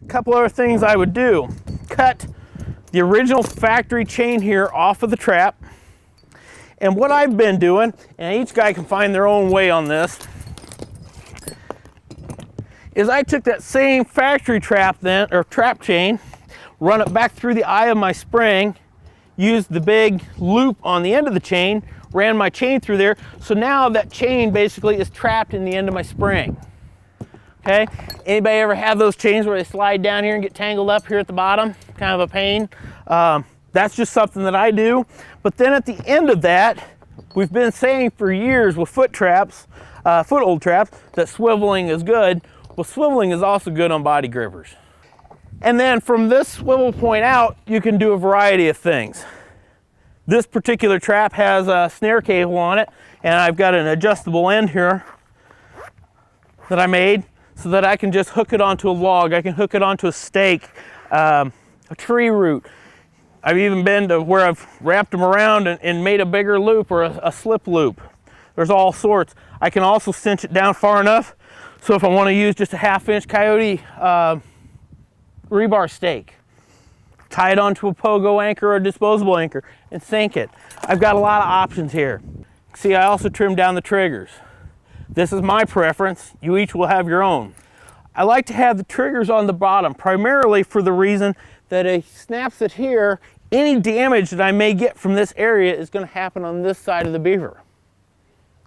A couple other things I would do. Cut the original factory chain here off of the trap. And what I've been doing, and each guy can find their own way on this, is I took that same factory trap then, or trap chain, run it back through the eye of my spring, used the big loop on the end of the chain, ran my chain through there, so now that chain basically is trapped in the end of my spring. Okay, anybody ever have those chains where they slide down here and get tangled up here at the bottom? Kind of a pain. That's just something that I do. But then at the end of that, we've been saying for years with foothold traps, that swiveling is good. Well, swiveling is also good on body grippers. And then from this swivel point out, you can do a variety of things. This particular trap has a snare cable on it, and I've got an adjustable end here that I made so that I can just hook it onto a log. I can hook it onto a stake, a tree root. I've even been to where I've wrapped them around and made a bigger loop or a slip loop. There's all sorts. I can also cinch it down far enough so if I want to use just a 1/2-inch coyote rebar stake, tie it onto a pogo anchor or a disposable anchor and sink it. I've got a lot of options here. See, I also trimmed down the triggers. This is my preference. You each will have your own. I like to have the triggers on the bottom, primarily for the reason that it snaps it here. Any damage that I may get from this area is going to happen on this side of the beaver,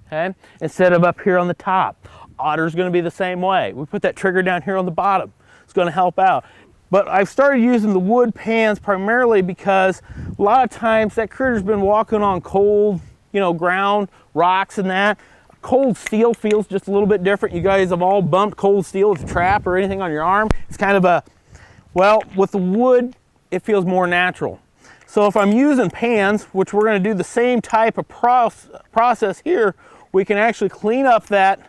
okay? Instead of up here on the top. Otter's going to be the same way. We put that trigger down here on the bottom. It's going to help out. But I've started using the wood pans primarily because a lot of times that critter's been walking on cold, ground, rocks and that. Cold steel feels just a little bit different. You guys have all bumped cold steel with a trap or anything on your arm. It's kind of with the wood, it feels more natural. So if I'm using pans, which we're going to do the same type of process here, we can actually clean up that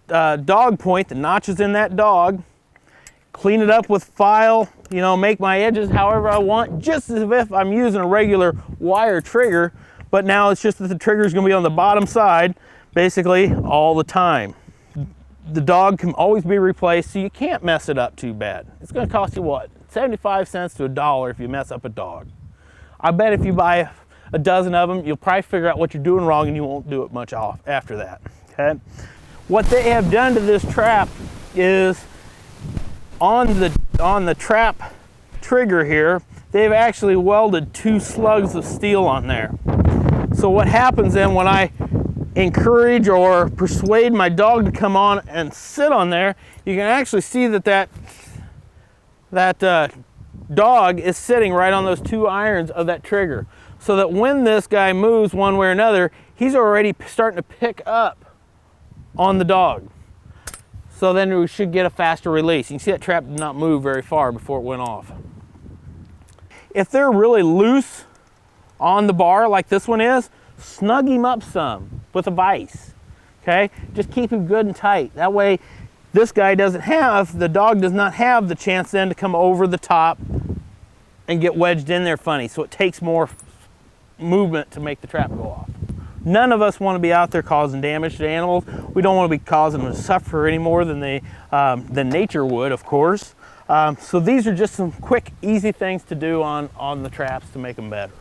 dog point, the notches in that dog, clean it up with file, make my edges however I want, just as if I'm using a regular wire trigger, but now it's just that the trigger is going to be on the bottom side basically all the time. The dog can always be replaced, so you can't mess it up too bad. It's going to cost you what? 75 cents to $1 if you mess up a dog. I bet if you buy a dozen of them, you'll probably figure out what you're doing wrong and you won't do it much off after that. Okay? What they have done to this trap is on the trap trigger here, they've actually welded 2 slugs of steel on there. So what happens then when I encourage or persuade my dog to come on and sit on there, you can actually see that dog is sitting right on those 2 irons of that trigger. So that when this guy moves one way or another, he's already starting to pick up on the dog. So then we should get a faster release. You can see that trap did not move very far before it went off. If they're really loose on the bar like this one is, snug him up some with a vise, okay? Just keep him good and tight. That way this guy the dog does not have the chance then to come over the top and get wedged in there funny. So it takes more movement to make the trap go off. None of us want to be out there causing damage to animals. We don't want to be causing them to suffer any more than nature would, of course. So these are just some quick, easy things to do on the traps to make them better.